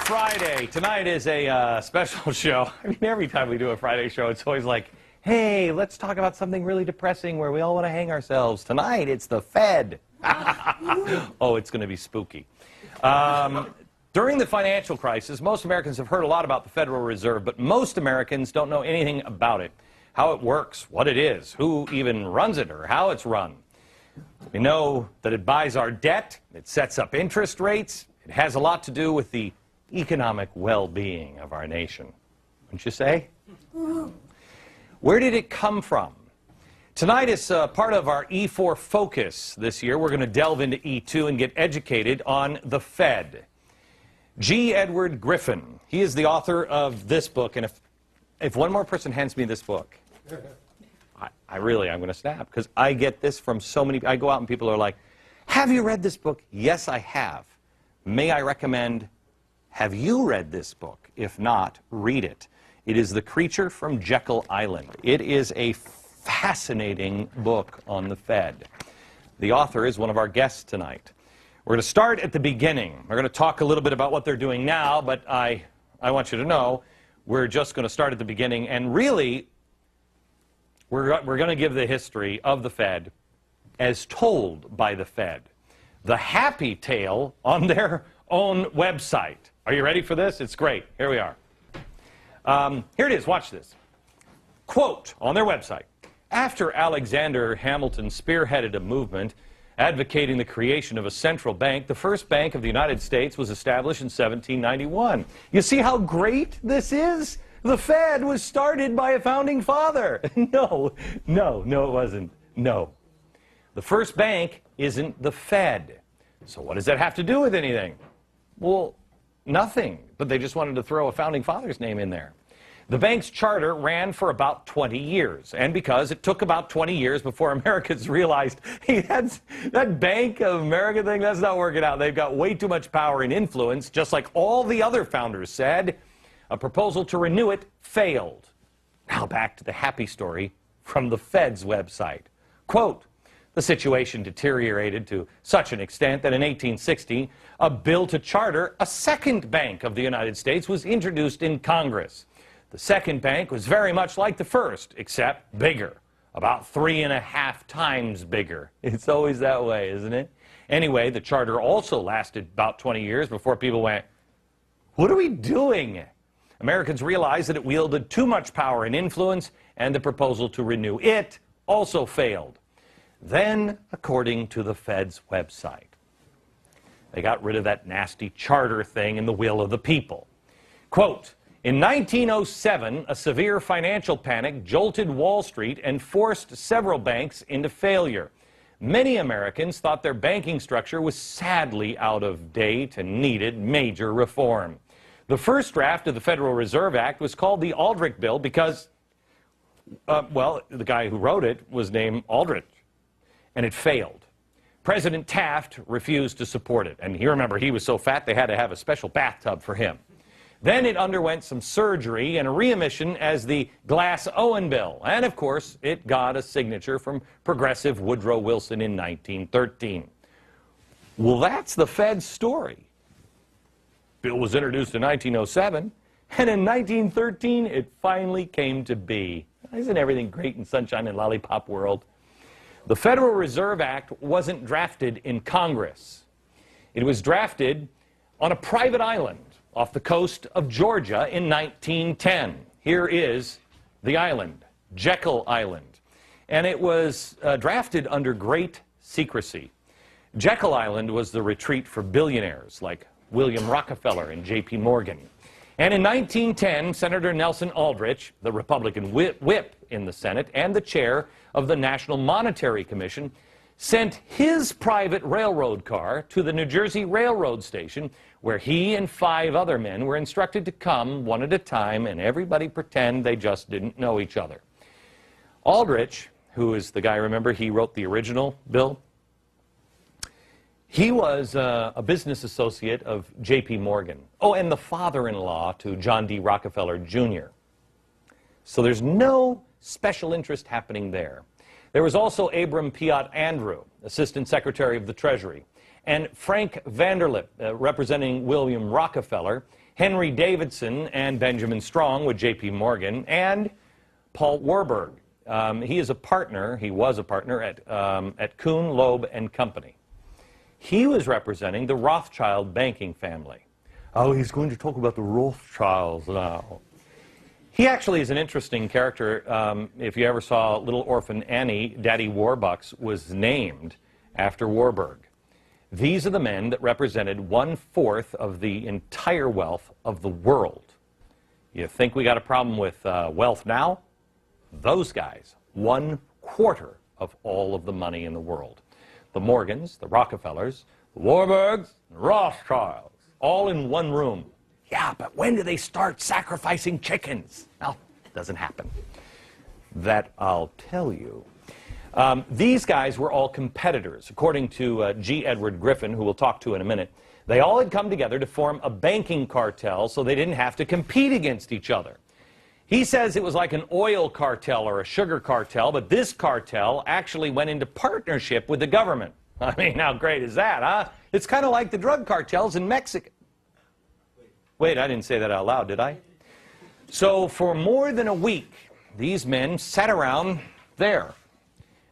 Friday. Tonight is a special show. I mean, every time we do a Friday show, it's always like, hey, let's talk about something really depressing where we all want to hang ourselves. Tonight, it's the Fed. Oh, it's going to be spooky. During the financial crisis, most Americans have heard a lot about the Federal Reserve, but most Americans don't know anything about it, how it works, what it is, who even runs it, or how it's run. We know that it buys our debt, it sets up interest rates, it has a lot to do with the economic well-being of our nation. Wouldn't you say? Where did it come from? Tonight is part of our E4 focus this year. We're going to delve into E2 and get educated on the Fed. G. Edward Griffin, he is the author of this book, and if one more person hands me this book, I'm going to snap, because I get this from so many. I go out and people are like, have you read this book? Yes, I have. May I recommend, have you read this book? If not, read it. It is The Creature from Jekyll Island. It is a fascinating book on the Fed. The author is one of our guests tonight. We're going to start at the beginning. We're going to talk a little bit about what they're doing now, but I want you to know we're just going to start at the beginning, and really, we're going to give the history of the Fed as told by the Fed. The happy tale on their own website. Are you ready for this? It's great. Here we are. Here it is. Watch this. Quote on their website. After Alexander Hamilton spearheaded a movement advocating the creation of a central bank, the first bank of the United States was established in 1791. You see how great this is? The Fed was started by a founding father. No, it wasn't. No. The first bank isn't the Fed. So what does that have to do with anything? Well, nothing. But they just wanted to throw a founding father's name in there. The bank's charter ran for about 20 years. And because it took about 20 years before Americans realized, hey, that Bank of America thing, that's not working out. They've got way too much power and influence, just like all the other founders said. A proposal to renew it failed. Now back to the happy story from the Fed's website. Quote, the situation deteriorated to such an extent that in 1860, a bill to charter a second bank of the United States was introduced in Congress. The second bank was very much like the first, except bigger, about 3.5 times bigger. It's always that way, isn't it? Anyway, the charter also lasted about 20 years before people went, what are we doing? Americans realized that it wielded too much power and influence, and the proposal to renew it also failed. Then, according to the Fed's website, they got rid of that nasty charter thing in the will of the people. Quote, in 1907, a severe financial panic jolted Wall Street and forced several banks into failure. Many Americans thought their banking structure was sadly out of date and needed major reform. The first draft of the Federal Reserve Act was called the Aldrich Bill because, well, the guy who wrote it was named Aldrich, and it failed. President Taft refused to support it, and you remember he was so fat they had to have a special bathtub for him. Then it underwent some surgery and a readmission as the Glass-Owen Bill, and of course it got a signature from progressive Woodrow Wilson in 1913. Well, that's the Fed's story. Bill was introduced in 1907, and in 1913, it finally came to be. Isn't everything great in sunshine and lollipop world? The Federal Reserve Act wasn't drafted in Congress. It was drafted on a private island off the coast of Georgia in 1910. Here is the island, Jekyll Island. And it was drafted under great secrecy. Jekyll Island was the retreat for billionaires like William Rockefeller and J.P. Morgan. And in 1910, Senator Nelson Aldrich, the Republican whip in the Senate and the chair of the National Monetary Commission, sent his private railroad car to the New Jersey Railroad Station, where he and 5 other men were instructed to come one at a time and everybody pretend they just didn't know each other. Aldrich, who is the guy, remember, he wrote the original bill? He was a business associate of J.P. Morgan. Oh, and the father-in-law to John D. Rockefeller, Jr. So there's no special interest happening there. There was also Abram Piatt Andrew, Assistant Secretary of the Treasury, and Frank Vanderlip, representing William Rockefeller, Henry Davidson and Benjamin Strong with J.P. Morgan, and Paul Warburg. He was a partner at Kuhn, Loeb and Company. He was representing the Rothschild banking family. Oh, he's going to talk about the Rothschilds now. He actually is an interesting character. If you ever saw Little Orphan Annie, Daddy Warbucks was named after Warburg. These are the men that represented 1/4 of the entire wealth of the world. You think we got a problem with wealth now? Those guys, 1/4 of all of the money in the world. The Morgans, the Rockefellers, the Warburgs, the Rothschilds, all in one room. Yeah, but when do they start sacrificing chickens? Well, it doesn't happen. That I'll tell you. These guys were all competitors. According to G. Edward Griffin, who we'll talk to in a minute, they all had come together to form a banking cartel so they didn't have to compete against each other. He says it was like an oil cartel or a sugar cartel, but this cartel actually went into partnership with the government. I mean, how great is that, huh? It's kind of like the drug cartels in Mexico. Wait, I didn't say that out loud, did I? So for more than a week, these men sat around there.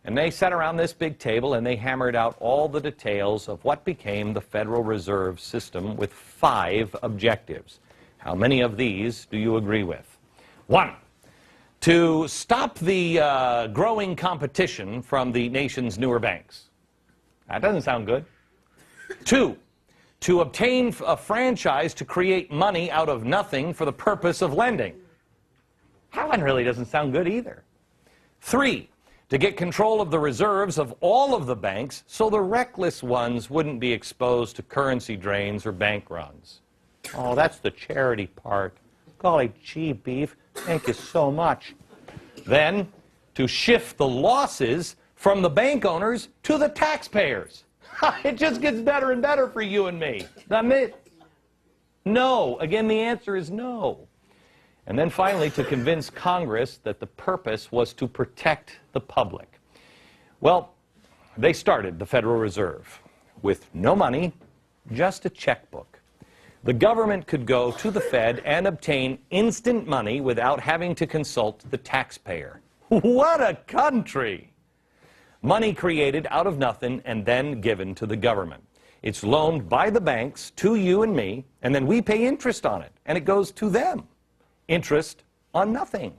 And they sat around this big table and they hammered out all the details of what became the Federal Reserve System with 5 objectives. How many of these do you agree with? 1, to stop the growing competition from the nation's newer banks. That doesn't sound good. 2, to obtain a franchise to create money out of nothing for the purpose of lending. That one really doesn't sound good either. 3, to get control of the reserves of all of the banks so the reckless ones wouldn't be exposed to currency drains or bank runs. Oh, that's the charity part. Golly gee beef, thank you so much. Then, to shift the losses from the bank owners to the taxpayers. It just gets better and better for you and me, doesn't it? No. Again, the answer is no. And then finally, to convince Congress that the purpose was to protect the public. Well, they started the Federal Reserve with no money, just a checkbook. The government could go to the Fed and obtain instant money without having to consult the taxpayer. What a country! Money created out of nothing and then given to the government. It's loaned by the banks to you and me, and then we pay interest on it, and it goes to them. Interest on nothing.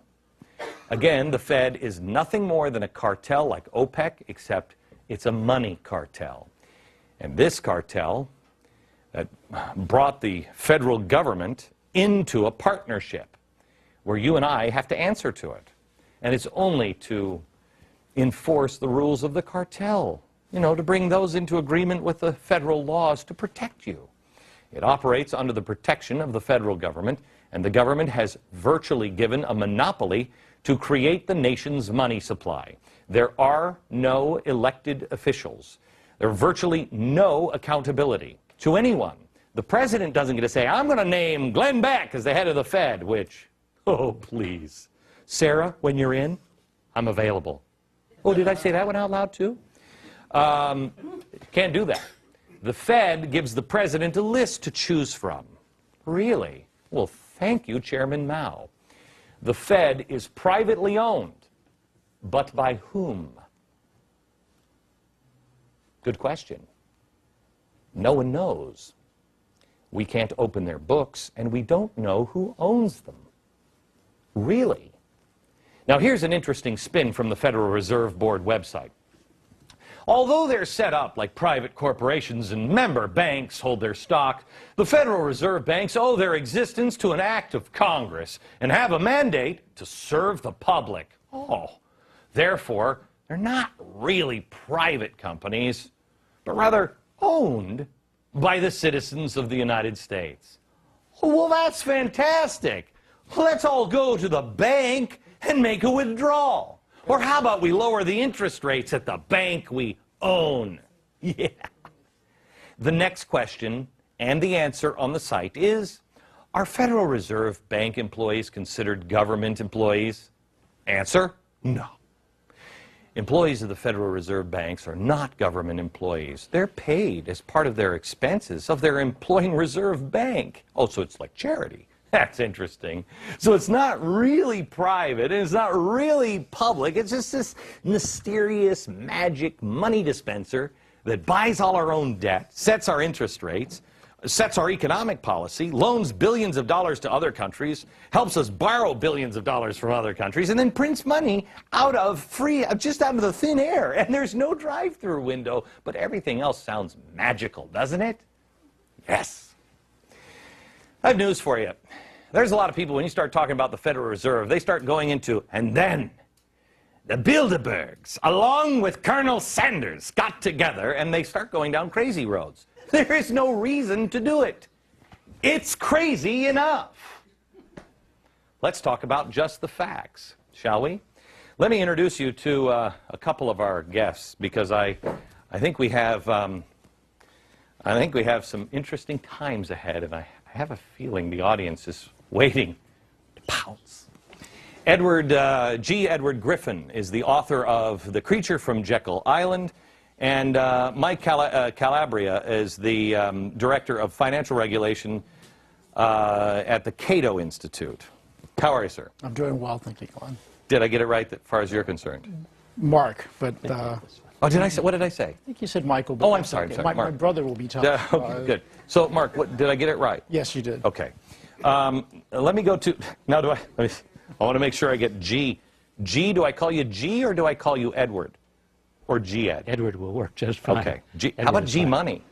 Again, the Fed is nothing more than a cartel like OPEC, except it's a money cartel. And this cartel that brought the federal government into a partnership where you and I have to answer to it. And it's only to enforce the rules of the cartel, you know, to bring those into agreement with the federal laws to protect you. It operates under the protection of the federal government, and the government has virtually given a monopoly to create the nation's money supply. There are no elected officials. There's virtually no accountability to anyone. The president doesn't get to say, I'm going to name Glenn Beck as the head of the Fed, which, oh, please. Sarah, when you're in, I'm available. Oh, did I say that one out loud, too? Can't do that. The Fed gives the president a list to choose from. Really? Well, thank you, Chairman Mao. The Fed is privately owned, but by whom? Good question. No one knows. We can't open their books, and we don't know who owns them. Really? Now, here's an interesting spin from the Federal Reserve Board website. Although they're set up like private corporations and member banks hold their stock, the Federal Reserve banks owe their existence to an act of Congress and have a mandate to serve the public. Oh, therefore, they're not really private companies, but rather owned by the citizens of the United States. Well, that's fantastic. Let's all go to the bank and make a withdrawal. Or how about we lower the interest rates at the bank we own? Yeah. The next question and the answer on the site is, are Federal Reserve Bank employees considered government employees? Answer, no. Employees of the Federal Reserve banks are not government employees. They're paid as part of their expenses of their employing reserve bank. Oh, so it's like charity. That's interesting. So it's not really private, and it's not really public. It's just this mysterious magic money dispenser that buys all our own debt, sets our interest rates, sets our economic policy, loans billions of dollars to other countries, helps us borrow billions of dollars from other countries, and then prints money just out of the thin air. And there's no drive-through window, but everything else sounds magical, doesn't it? Yes. I have news for you. There's a lot of people, when you start talking about the Federal Reserve, they start going into, and then the Bilderbergs, along with Colonel Sanders, got together, and they start going down crazy roads. There is no reason to do it. It's crazy enough. Let's talk about just the facts, shall we? Let me introduce you to a couple of our guests, because I think we have some interesting times ahead, and I have a feeling the audience is waiting to pounce. Edward Griffin is the author of The Creature from Jekyll Island, and Mike Calabria is the director of financial regulation at the Cato Institute. How are you, sir? I'm doing well, thank you, Glenn. Did I get it right as far as you're concerned? Mark, but... oh, did I say? What did I say? I think you said Michael. But oh, I'm sorry. Okay. I'm sorry. My brother will be telling okay, good. So, Mark, did I get it right? Yes, you did. Okay. Let me go to... Now, I want to make sure I get G. G, do I call you G or do I call you Edward? Or G-Ed? Edward will work just fine. Okay. How about G-Money?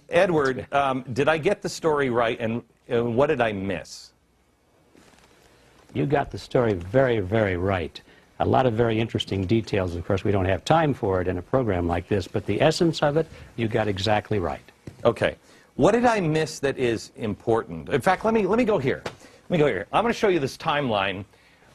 Edward, did I get the story right, and what did I miss? You got the story very, very right. A lot of very interesting details. Of course, we don't have time for it in a program like this, but the essence of it, you got exactly right. Okay. What did I miss that is important? In fact, let me go here. Let me go here. I'm going to show you this timeline.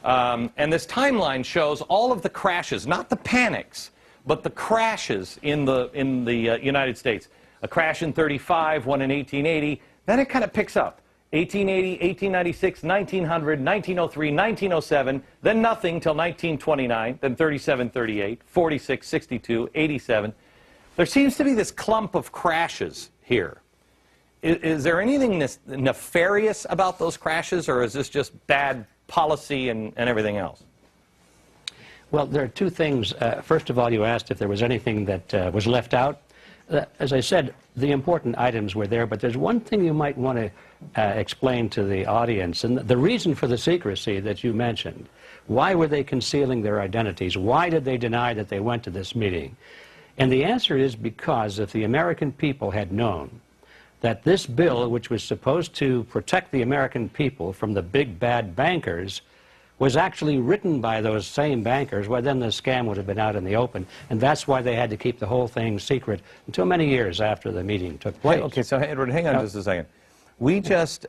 And this timeline shows all of the crashes, not the panics, but the crashes in the United States. A crash in 35, one in 1880. Then it kind of picks up. 1880, 1896, 1900, 1903, 1907, then nothing till 1929, then 37, 38, 46, 62, 87. There seems to be this clump of crashes here. Is there anything nefarious about those crashes, or is this just bad policy and everything else? Well, there are two things. First of all, you asked if there was anything that was left out. As I said, the important items were there, but there's one thing you might want to explain to the audience, and the reason for the secrecy that you mentioned. Why were they concealing their identities? Why did they deny that they went to this meeting? And the answer is because if the American people had known that this bill, which was supposed to protect the American people from the big bad bankers, was actually written by those same bankers, well, then the scam would have been out in the open. And that's why they had to keep the whole thing secret until many years after the meeting took place. Okay, so Edward, hang on just a second. We just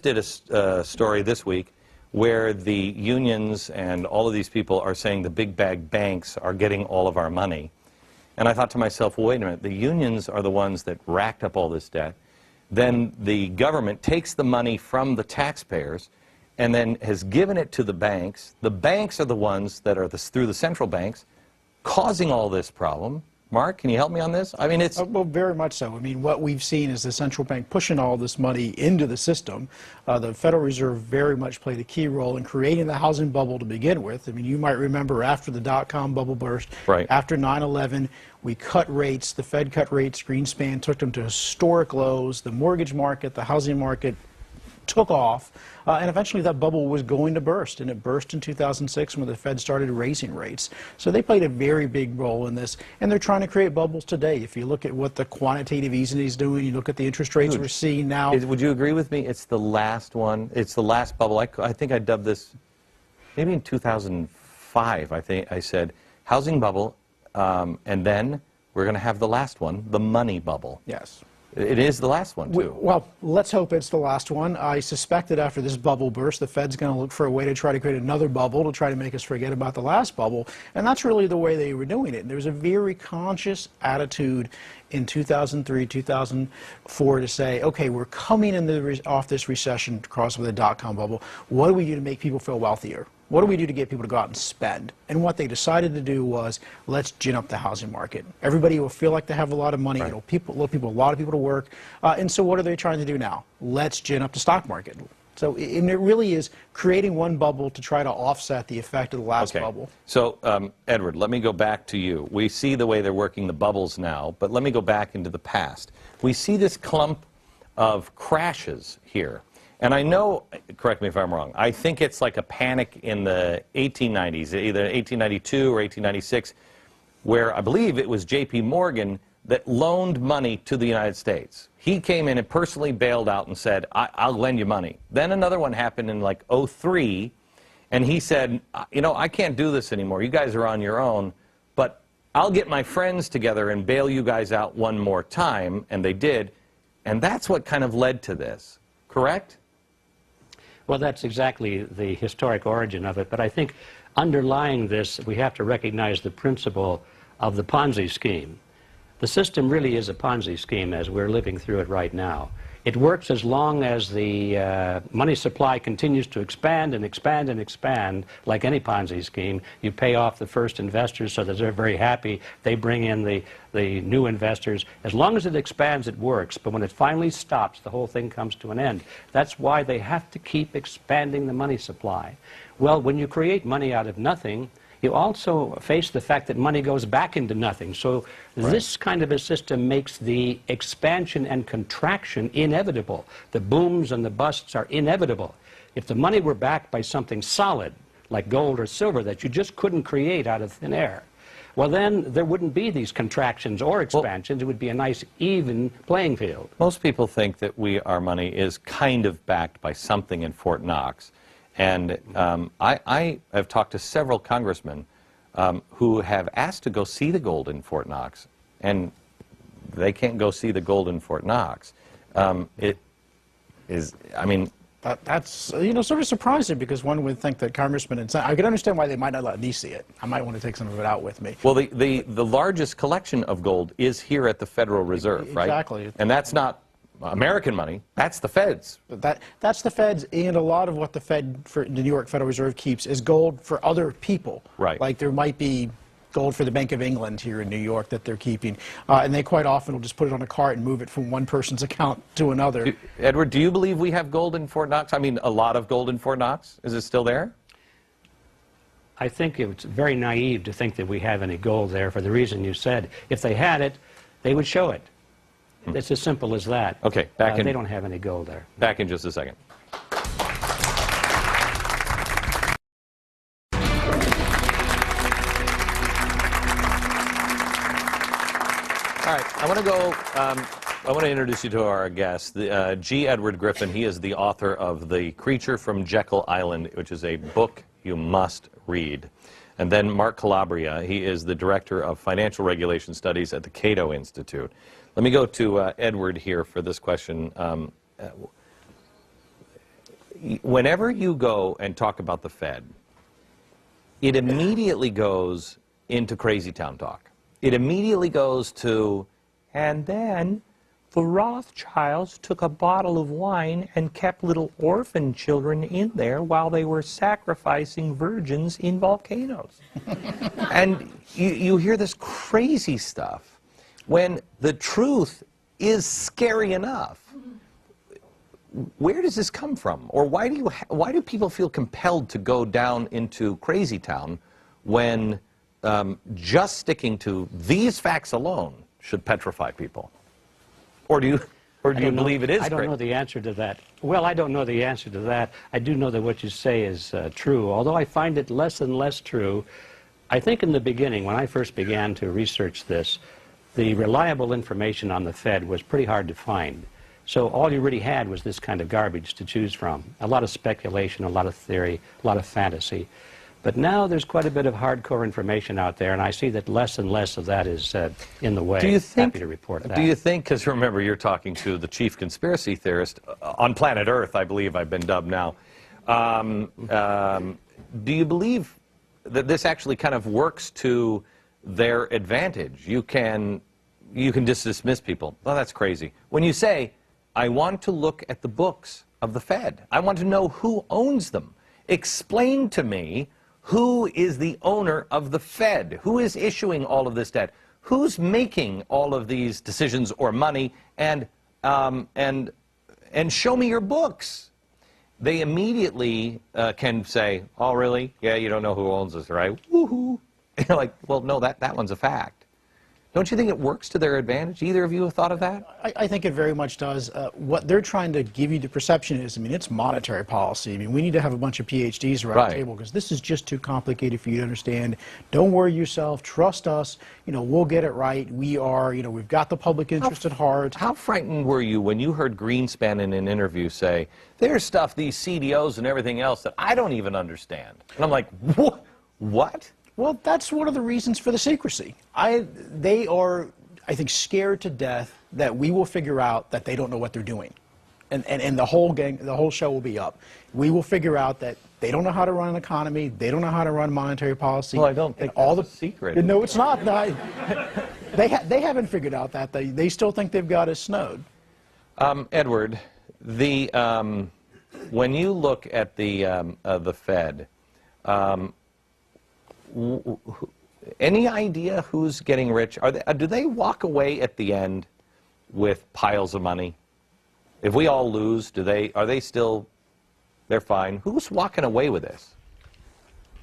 did a story this week where the unions and all of these people are saying the big bag banks are getting all of our money. And I thought to myself, well, wait a minute, the unions are the ones that racked up all this debt. Then the government takes the money from the taxpayers and then has given it to the banks. The banks are the ones that are, through the central banks, causing all this problem. Mark, can you help me on this? I mean, it's... well, very much so. I mean, what we've seen is the central bank pushing all this money into the system. The Federal Reserve very much played a key role in creating the housing bubble to begin with. I mean, you might remember after the dot-com bubble burst, right, after 9/11, we cut rates. The Fed cut rates. Greenspan took them to historic lows. The mortgage market, the housing market took off, and eventually that bubble was going to burst, and it burst in 2006 when the Fed started raising rates. So they played a very big role in this, and they're trying to create bubbles today. If you look at what the quantitative easing is doing, you look at the interest rates we're seeing now. Would you agree with me? It's the last one. It's the last bubble. I think I dubbed this, maybe in 2005, I think I said, housing bubble, and then we're going to have the last one, the money bubble. Yes. It is the last one, too. Well, let's hope it's the last one. I suspect that after this bubble burst, the Fed's going to look for a way to try to create another bubble to try to make us forget about the last bubble. And that's really the way they were doing it. And there was a very conscious attitude in 2003, 2004 to say, okay, we're coming off this recession across with the dot-com bubble. What do we do to make people feel wealthier? What do we do to get people to go out and spend? And what they decided to do was, let's gin up the housing market. Everybody will feel like they have a lot of money. Right. It'll a lot of people to work. And so what are they trying to do now? Let's gin up the stock market. So and it really is creating one bubble to try to offset the effect of the last bubble. So, Edward, let me go back to you. We see the way they're working the bubbles now, but let me go back into the past. We see this clump of crashes here. And I know, correct me if I'm wrong, I think it's like a panic in the 1890s, either 1892 or 1896, where I believe it was J.P. Morgan that loaned money to the United States. He came in and personally bailed out and said, I'll lend you money. Then another one happened in like '03, and he said, you know, I can't do this anymore. You guys are on your own, but I'll get my friends together and bail you guys out one more time, and they did. And that's what kind of led to this, correct? Well, that's exactly the historic origin of it, but I think underlying this, we have to recognize the principle of the Ponzi scheme. The system really is a Ponzi scheme as we're living through it right now. It works as long as the money supply continues to expand and expand and expand, like any Ponzi scheme. You pay off the first investors so that they're very happy. They bring in the new investors. As long as it expands, it works. But when it finally stops, the whole thing comes to an end. That's why they have to keep expanding the money supply. Well, when you create money out of nothing, you also face the fact that money goes back into nothing. So this kind of a system makes the expansion and contraction inevitable. The booms and the busts are inevitable. If the money were backed by something solid, like gold or silver, that you just couldn't create out of thin air, well, then there wouldn't be these contractions or expansions. It would be a nice, even playing field. Most people think that our money is kind of backed by something in Fort Knox. And I have talked to several congressmen who have asked to go see the gold in Fort Knox, and they can't go see the gold in Fort Knox. It is, I mean... That's, you know, sort of surprising, because one would think that congressmen and I can understand why they might not let me see it. I might want to take some of it out with me. Well, the largest collection of gold is here at the Federal Reserve, right? Exactly. And that's not American money, that's the Fed's. That's the Fed's, and a lot of what the Fed, the New York Federal Reserve keeps is gold for other people. Right. Like there might be gold for the Bank of England here in New York that they're keeping, and they quite often will just put it on a cart and move it from one person's account to another. Edward, do you believe we have gold in Fort Knox? I mean, a lot of gold in Fort Knox? Is it still there? I think it's very naive to think that we have any gold there for the reason you said. If they had it, they would show it. It's as simple as that. Okay, they don't have any gold there. Back in just a second. All right, I want to introduce you to our guest, G. Edward Griffin. He is the author of The Creature from Jekyll Island, which is a book you must read. And then Mark Calabria. He is the Director of Financial Regulation Studies at the Cato Institute. Let me go to Edward here for this question. Whenever you go and talk about the Fed, it immediately goes into crazy town talk. It immediately goes to, and then the Rothschilds took a bottle of wine and kept little orphan children in there while they were sacrificing virgins in volcanoes. And you hear this crazy stuff when the truth is scary enough. Where does this come from? Or why do people feel compelled to go down into crazy town when just sticking to these facts alone should petrify people? Or do you believe it is I don't know the answer to that. Well, I don't know the answer to that. I do know that what you say is true, although I find it less and less true. I think in the beginning, when I first began to research this, the reliable information on the Fed was pretty hard to find. So all you really had was this kind of garbage to choose from. A lot of speculation, a lot of theory, a lot of fantasy. But now there's quite a bit of hardcore information out there, and I see that less and less of that is in the way. Do you think, happy to report that. Do you think, because remember, you're talking to the chief conspiracy theorist on planet Earth, I believe I've been dubbed now. Do you believe that this actually kind of works to their advantage? You can just dismiss people. Oh, that's crazy. When you say, I want to look at the books of the Fed, I want to know who owns them. Explain to me who is the owner of the Fed? Who is issuing all of this debt? Who's making all of these decisions or money? And show me your books. They immediately can say, oh, really? Yeah, you don't know who owns this, right? Woohoo. And you're like, well, no, that one's a fact. Don't you think it works to their advantage? Either of you have thought of that? I think it very much does. What they're trying to give you the perception is, I mean, it's monetary policy. I mean, we need to have a bunch of PhDs around the table because this is just too complicated for you to understand. Don't worry yourself. Trust us. You know, we'll get it right. We are, you know, we've got the public interest at heart. How frightened were you when you heard Greenspan in an interview say, there's stuff, these CDOs and everything else that I don't even understand? And I'm like, what? Well, that's one of the reasons for the secrecy. They are, I think, scared to death that we will figure out that they don't know what they're doing. And the whole show will be up. We will figure out that they don't know how to run an economy, they don't know how to run monetary policy. Well, I don't think all the secret. No, it's not. They haven't figured out that. They still think they've got us snowed. Edward, when you look at the Fed, any idea who's getting rich? Do they walk away at the end with piles of money? If we all lose, are they still, they're fine? Who's walking away with this?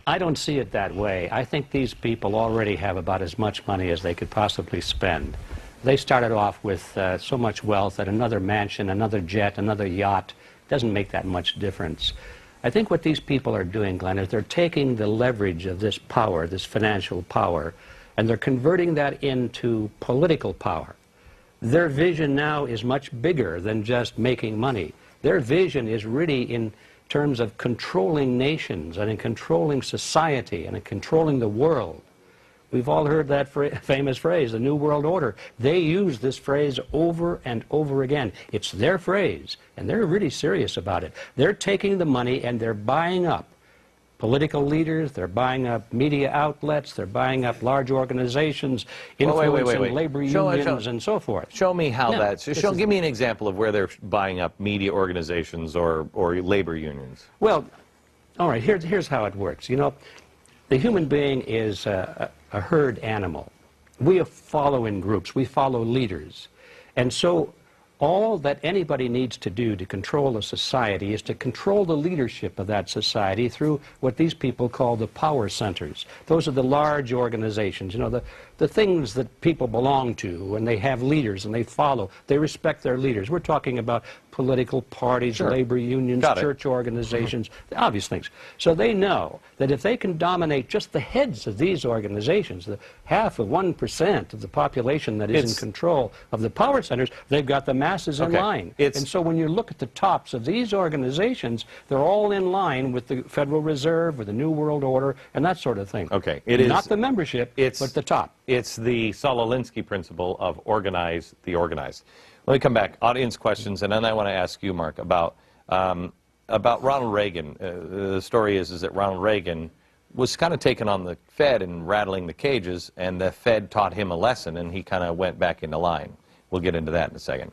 I don't see it that way. I think these people already have about as much money as they could possibly spend. They started off with so much wealth that another mansion, another jet, another yacht doesn't make that much difference. I think what these people are doing, Glenn, is they're taking the leverage of this power, this financial power, and they're converting that into political power. Their vision now is much bigger than just making money. Their vision is really in terms of controlling nations and in controlling society and in controlling the world. We've all heard that famous phrase, the New World Order. They use this phrase over and over again. It's their phrase, and they're really serious about it. They're taking the money and they're buying up political leaders, they're buying up media outlets, they're buying up large organizations, influencing labor unions and so forth. Show me how give me an example of where they're buying up media organizations or labor unions. Well, all right, here's how it works. You know, the human being is a herd animal. We follow in groups. We follow leaders. And so all that anybody needs to do to control a society is to control the leadership of that society through what these people call the power centers. Those are the large organizations, you know, the things that people belong to, and they have leaders and they follow. They respect their leaders. We're talking about political parties, labor unions, church organizations, the obvious things. So they know that if they can dominate just the heads of these organizations, the half of 1% of the population that is in control of the power centers, they've got the masses in line. And so when you look at the tops of these organizations, they're all in line with the Federal Reserve, with the New World Order, and that sort of thing. Okay. It is not the membership, but the top. It's the Saul Alinsky principle of organize the organized. Let me come back. Audience questions, and then I want to ask you, Mark, about Ronald Reagan. The story is that Ronald Reagan was kind of taking on the Fed and rattling the cages, and the Fed taught him a lesson, and he kind of went back into line. We'll get into that in a second.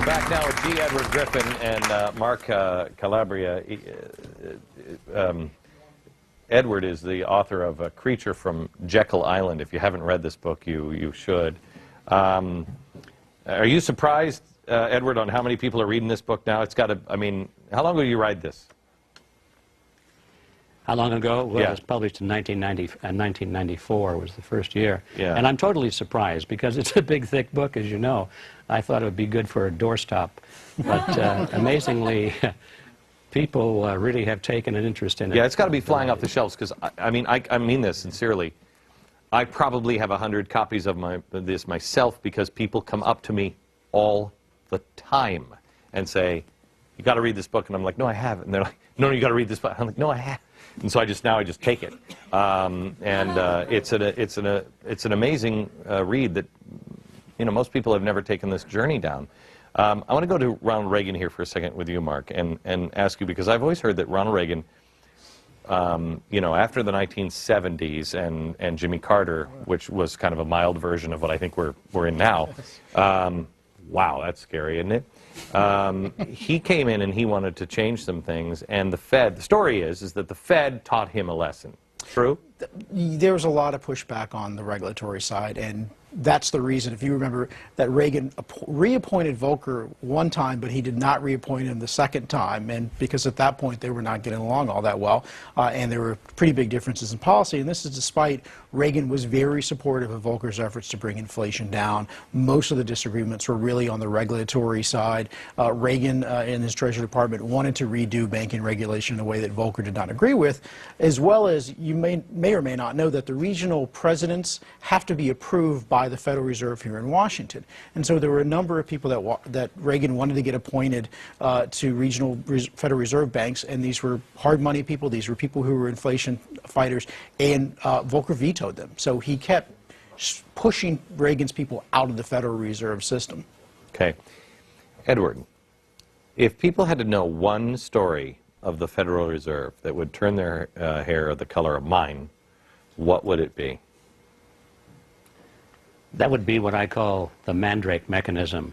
Back now with G. Edward Griffin and Mark Calabria. Edward is the author of A Creature from Jekyll Island. If you haven't read this book, you should. Are you surprised, Edward, on how many people are reading this book now? It's got to, I mean, how long ago did you write this? How long ago? Well, it was published in 1994 was the first year. Yeah. And I'm totally surprised because it's a big, thick book, as you know. I thought it would be good for a doorstop. But amazingly, people really have taken an interest in it. Yeah, it's got to be flying off the shelves because, I mean this sincerely. I probably have 100 copies of this myself because people come up to me all the time and say, you got to read this book. And I'm like, no, I haven't. And they're like, no, you got to read this book. I'm like, no, I haven't. And so I just take it. It's an amazing read that, you know, most people have never taken this journey down. I want to go to Ronald Reagan here for a second with you, Mark, and ask you, because I've always heard that Ronald Reagan you know, after the 1970s and Jimmy Carter, which was kind of a mild version of what I think we're in now. Wow, that's scary, isn't it? He came in and he wanted to change some things, and the story is that the Fed taught him a lesson. True? There was a lot of pushback on the regulatory side, and that's the reason, if you remember, that Reagan reappointed Volcker one time, but he did not reappoint him the second time, and because at that point they were not getting along all that well, and there were pretty big differences in policy, and this is despite Reagan was very supportive of Volcker's efforts to bring inflation down. Most of the disagreements were really on the regulatory side. Reagan, in his Treasury Department, wanted to redo banking regulation in a way that Volcker did not agree with, as well as you may or may not know that the regional presidents have to be approved by the Federal Reserve here in Washington. And so there were a number of people that Reagan wanted to get appointed to regional Federal Reserve banks, and these were hard money people. These were people who were inflation fighters, and Volcker vetoed them. So he kept pushing Reagan's people out of the Federal Reserve system. Okay. Edward, if people had to know one story of the Federal Reserve that would turn their hair the color of mine, what would it be? That would be what I call the Mandrake mechanism.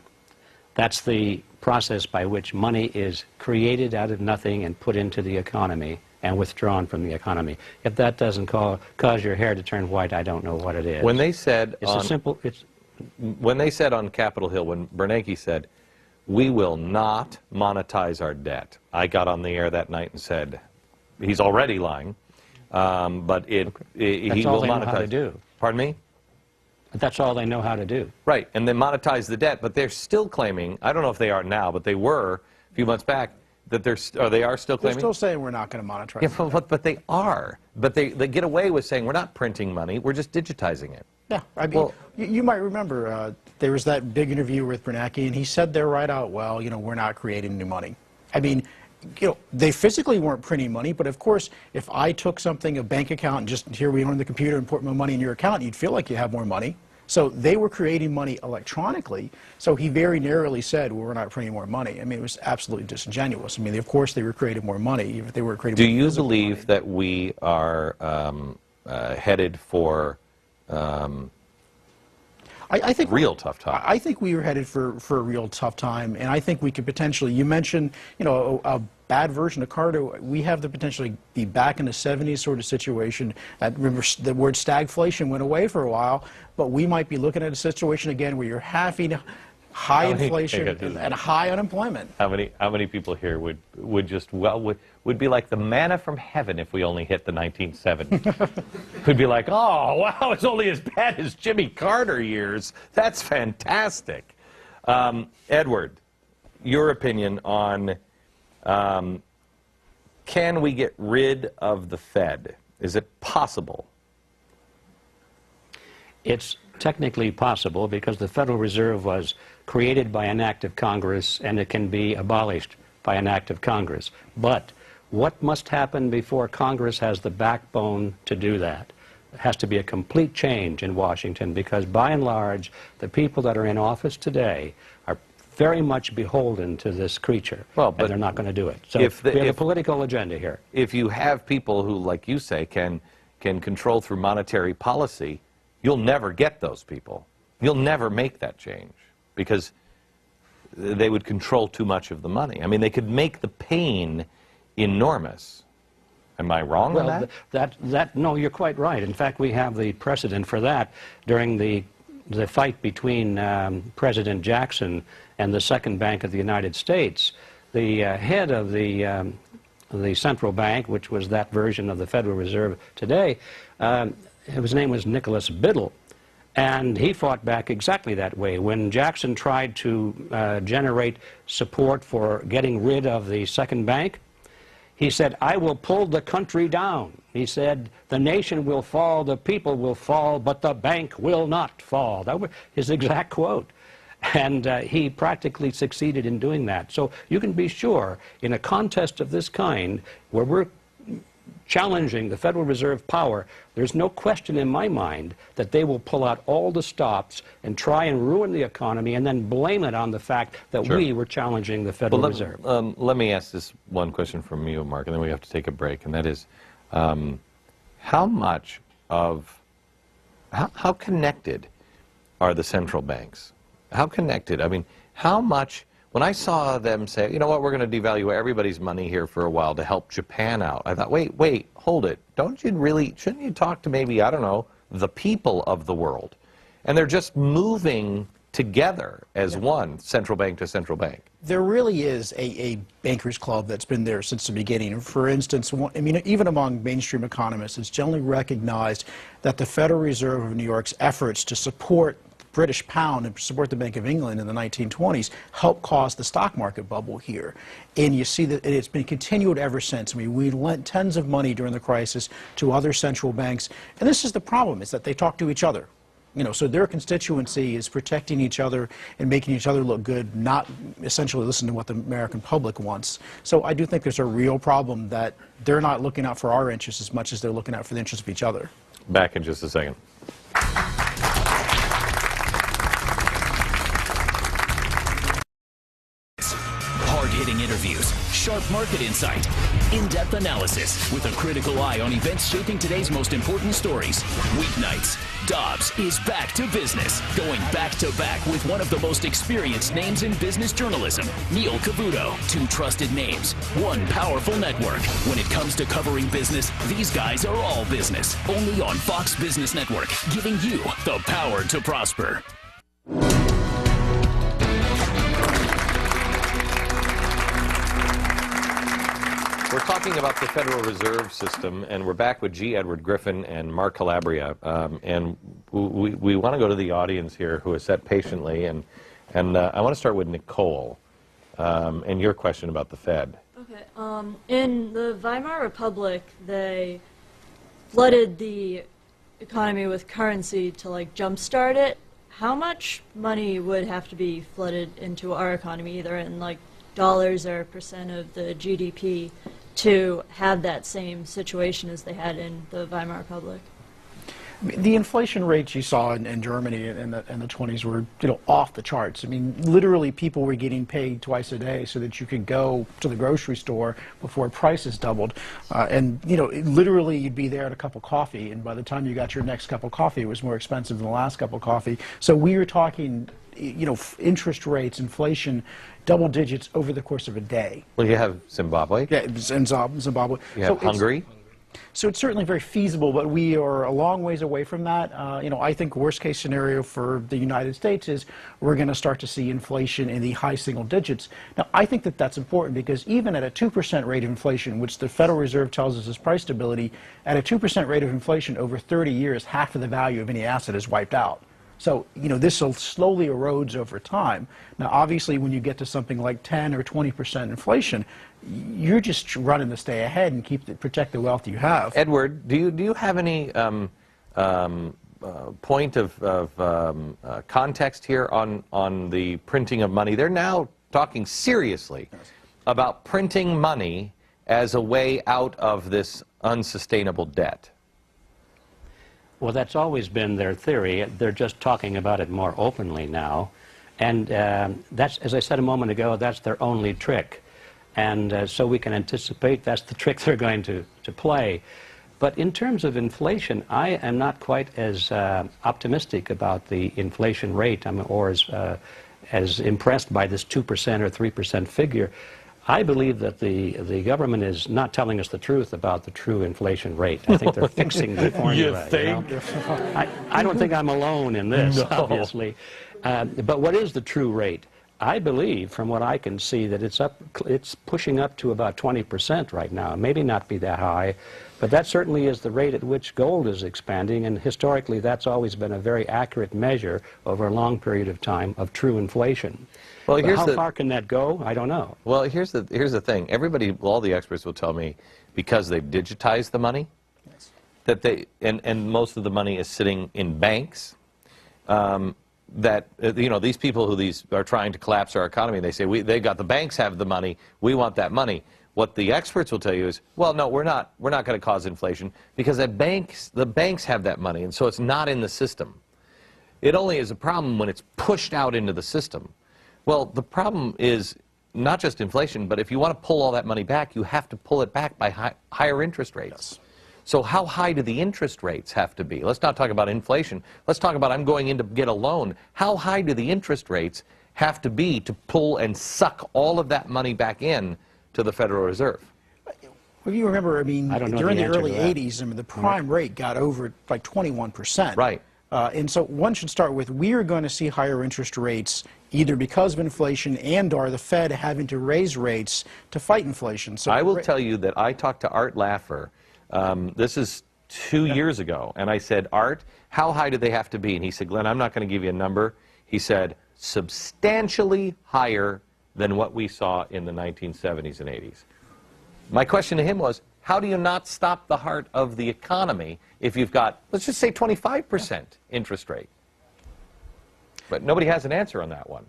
That's the process by which money is created out of nothing and put into the economy and withdrawn from the economy. If that doesn't cause your hair to turn white, I don't know what it is. When they said when they said on Capitol Hill, when Bernanke said, "We will not monetize our debt," I got on the air that night and said, "He's already lying, but he will monetize." That's all they know how to do. Pardon me? That's all they know how to do. Right, and they monetize the debt, but they're still claiming, I don't know if they are now, but they were a few months back, that they are still claiming? They're still saying we're not going to monetize it. Yeah, but they are. But they get away with saying we're not printing money, we're just digitizing it. Yeah, I mean, well, you might remember there was that big interview with Bernanke, and he said there right out, well, you know, we're not creating new money. I mean, you know, they physically weren't printing money, but of course, if I took something, a bank account, and just here we are on the computer and put my money in your account, you'd feel like you have more money. So they were creating money electronically, so he very narrowly said, well, we're not printing more money. I mean, it was absolutely disingenuous. I mean, of course they were creating more money, if they were creating more money. Do you believe that we are headed for I think real tough time? I think we were headed for a real tough time, and I think we could potentially, you mentioned, you know, a bad version of Carter. We have the potential to be back in the 70s sort of situation. Remember, the word stagflation went away for a while, but we might be looking at a situation again where you're having high inflation and high unemployment. How many people here would be like the manna from heaven if we only hit the 1970s? Would be like, oh wow, it's only as bad as Jimmy Carter years. That's fantastic. Edward, your opinion on can we get rid of the Fed? Is it possible? It's technically possible because the Federal Reserve was created by an act of Congress and it can be abolished by an act of Congress. But what must happen before Congress has the backbone to do that? It has to be a complete change in Washington because by and large the people that are in office today are very much beholden to this creature, and they're not going to do it. So we have a political agenda here. If you have people who, like you say, can control through monetary policy, you'll never get those people. You'll never make that change because they would control too much of the money. I mean, they could make the pain enormous. Am I wrong on that? No, you're quite right. In fact, we have the precedent for that during the fight between President Jackson and the Second Bank of the United States. The head of the central bank, which was that version of the Federal Reserve today, his name was Nicholas Biddle, and he fought back exactly that way. When Jackson tried to generate support for getting rid of the Second Bank, he said, I will pull the country down. He said, the nation will fall, the people will fall, but the bank will not fall. That was his exact quote. And he practically succeeded in doing that. So you can be sure, in a contest of this kind, where we're challenging the Federal Reserve power, there's no question in my mind that they will pull out all the stops and try and ruin the economy and then blame it on the fact that we were challenging the Federal Reserve. Let me ask this one question from you, Mark, and then we have to take a break, and that is, how much of, how connected are the central banks? How connected? I mean, how much, when I saw them say, you know what, we're going to devalue everybody's money here for a while to help Japan out, I thought, wait, hold it. Shouldn't you talk to maybe, I don't know, the people of the world? And they're just moving together as one, central bank to central bank. There really is a bankers club that's been there since the beginning. For instance, I mean, even among mainstream economists, it's generally recognized that the Federal Reserve of New York's efforts to support the British pound and support the Bank of England in the 1920s helped cause the stock market bubble here. And you see that it's been continued ever since. I mean, we lent tons of money during the crisis to other central banks. And this is the problem, is that they talk to each other. You know, so their constituency is protecting each other and making each other look good, not essentially listening to what the American public wants. So I do think there's a real problem that they're not looking out for our interests as much as they're looking out for the interests of each other. Back in just a second. Hard-hitting interviews, sharp market insight, in-depth analysis with a critical eye on events shaping today's most important stories. Weeknights, Dobbs is back to business, going back-to-back with one of the most experienced names in business journalism, Neil Cavuto. Two trusted names, one powerful network. When it comes to covering business, these guys are all business. Only on Fox Business Network, giving you the power to prosper. We're talking about the Federal Reserve System, and we're back with G. Edward Griffin and Mark Calabria. And we want to go to the audience here who has sat patiently, and I want to start with Nicole and your question about the Fed. Okay. In the Weimar Republic, they flooded the economy with currency to like jumpstart it. How much money would have to be flooded into our economy, either in like dollars or percent of the GDP, to have that same situation as they had in the Weimar Republic? The inflation rates you saw in Germany in the 20s were, you know, off the charts. I mean, literally people were getting paid twice a day so that you could go to the grocery store before prices doubled. And, you know, literally you'd be there at a cup of coffee, and by the time you got your next cup of coffee, it was more expensive than the last cup of coffee. So we were talking, you know, interest rates, double digits over the course of a day. Well, you have Zimbabwe. Yeah, in Zimbabwe. You have Hungary. So it's certainly very feasible, but we are a long ways away from that. You know, I think worst case scenario for the United States is we're going to start to see inflation in the high single digits. Now, I think that that's important because even at a 2% rate of inflation, which the Federal Reserve tells us is price stability, at a 2% rate of inflation over 30 years, half of the value of any asset is wiped out. So, you know, this slowly erodes over time. Now, obviously, when you get to something like 10 or 20% inflation, you're just running to stay ahead and protect the wealth you have. Edward, do you have any point of context here on the printing of money? They're now talking seriously about printing money as a way out of this unsustainable debt. Well, that's always been their theory. They're just talking about it more openly now. And that's, as I said a moment ago, that's their only trick. And so we can anticipate that's the trick they're going to play. But in terms of inflation, I am not quite as optimistic about the inflation rate, or as impressed by this 2% or 3% figure. I believe that the government is not telling us the truth about the true inflation rate. I think they're fixing the formula. You think? You know? I don't think I'm alone in this, obviously. But what is the true rate? I believe, from what I can see, that it's pushing up to about 20% right now. Maybe not be that high, but that certainly is the rate at which gold is expanding, and historically that's always been a very accurate measure over a long period of time of true inflation. Well, how far can that go? I don't know. Well, here's the thing. Everybody, all the experts will tell me, because they've digitized the money, yes, that and most of the money is sitting in banks, that you know, these people who are trying to collapse our economy, they say the banks have the money, we want that money. What the experts will tell you is, well, no, we're not going to cause inflation because the banks have that money, and so it's not in the system. It only is a problem when it's pushed out into the system. Well, the problem is not just inflation, but if you want to pull all that money back, you have to pull it back by higher interest rates. Yes. So how high do the interest rates have to be? Let's not talk about inflation. Let's talk about I'm going in to get a loan. How high do the interest rates have to be to pull and suck all of that money back in to the Federal Reserve? Well, you remember, I mean, during the early 80s, I mean, the prime rate got over like 21%. Right. And so one should start with, we are going to see higher interest rates either because of inflation and or the Fed having to raise rates to fight inflation. So I will tell you that I talked to Art Laffer, this is 2 years ago, and I said, Art, how high do they have to be? And he said, Glenn, I'm not going to give you a number. He said, substantially higher than what we saw in the 1970s and 80s. My question to him was, how do you not stop the heart of the economy if you've got, let's just say, 25% interest rate? But nobody has an answer on that one.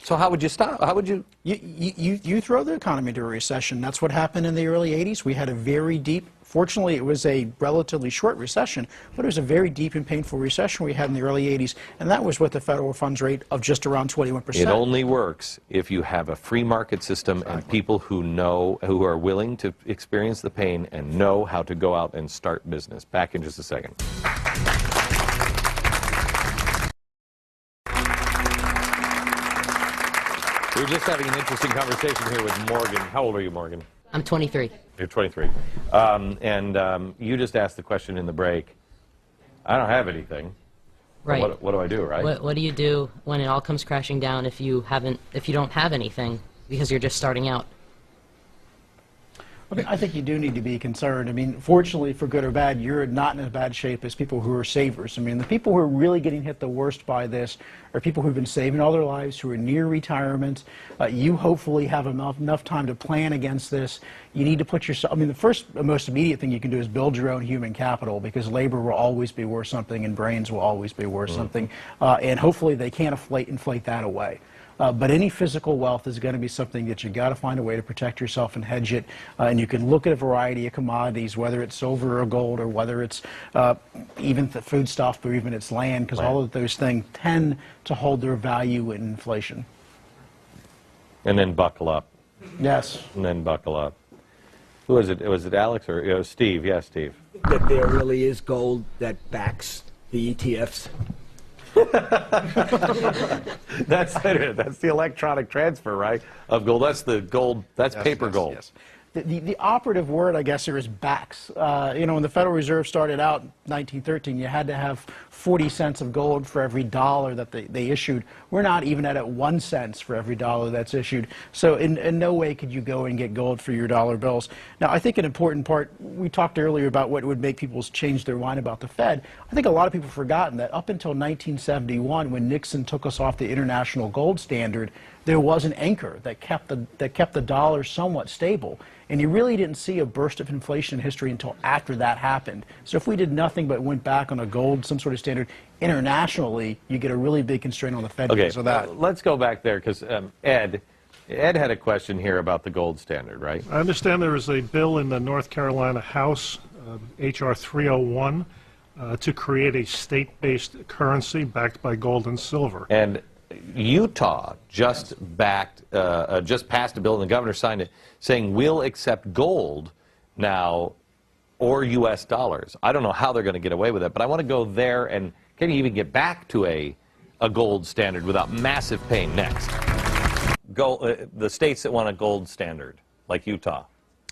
So how would you stop? How would you? You throw the economy into a recession. That's what happened in the early 80s. We had a very deep, fortunately it was a relatively short recession, but it was a very deep and painful recession we had in the early 80s, and that was with the federal funds rate of just around 21%. It only works if you have a free market system and people who know, who are willing to experience the pain and know how to go out and start business. Back in just a second. We're just having an interesting conversation here with Morgan. How old are you, Morgan? I'm 23. You're 23. You just asked the question in the break. I don't have anything. Right. What do I do, right? What do you do when it all comes crashing down if you don't have anything because you're just starting out? I mean, I think you do need to be concerned. I mean, fortunately, for good or bad, you're not in as bad shape as people who are savers. I mean, the people who are really getting hit the worst by this are people who've been saving all their lives, who are near retirement. You hopefully have enough time to plan against this. You need to put yourself, I mean, the first, most immediate thing you can do is build your own human capital, because labor will always be worth something and brains will always be worth something. And hopefully they can't inflate that away. But any physical wealth is going to be something that you got to find a way to protect yourself and hedge it. And you can look at a variety of commodities, whether it's silver or gold, or whether it's even the food stuff, or even it's land, because all of those things tend to hold their value in inflation. And then buckle up. Yes. And then buckle up. Who was it? Was it Alex or it was Steve? Yeah, Steve. That there really is gold that backs the ETFs. That's it. That's the electronic transfer, right, of gold. That's the gold. That's paper gold. Yes. The operative word, I guess, here is backs. You know, when the Federal Reserve started out in 1913, you had to have 40 cents of gold for every dollar that they issued. We're not even at 1 cent for every dollar that's issued. So in no way could you go and get gold for your dollar bills. Now, I think an important part, we talked earlier about what would make people change their mind about the Fed. I think a lot of people have forgotten that up until 1971, when Nixon took us off the international gold standard, there was an anchor that kept the dollar somewhat stable. And you really didn't see a burst of inflation in history until after that happened. So if we did nothing but went back on a gold, some sort of standard, internationally, you get a really big constraint on the Fed because of that. Let's go back there, because Ed had a question here about the gold standard, right? I understand there is a bill in the North Carolina House, H.R. 301, to create a state-based currency backed by gold and silver. And Utah just passed a bill, and the governor signed it, saying we'll accept gold now or U.S. dollars. I don't know how they're going to get away with it, but I want to go there, and can you even get back to a gold standard without massive pain? Next. The states that want a gold standard, like Utah.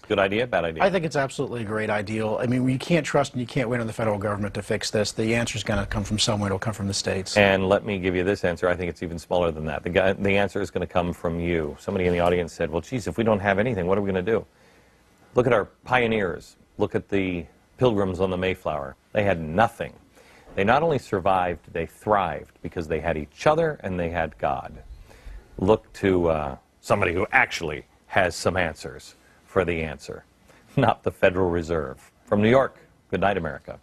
Good idea, bad idea? I think it's absolutely a great ideal. I mean, you can't trust and you can't wait on the federal government to fix this. The answer is going to come from somewhere. It'll come from the states. And let me give you this answer. I think it's even smaller than that. The answer is going to come from you. Somebody in the audience said, well, geez, if we don't have anything, what are we going to do? Look at our pioneers. Look at the Pilgrims on the Mayflower. They had nothing. They not only survived, they thrived because they had each other and they had God. Look to somebody who actually has some answers for the answer, not the Federal Reserve. From New York, good night, America.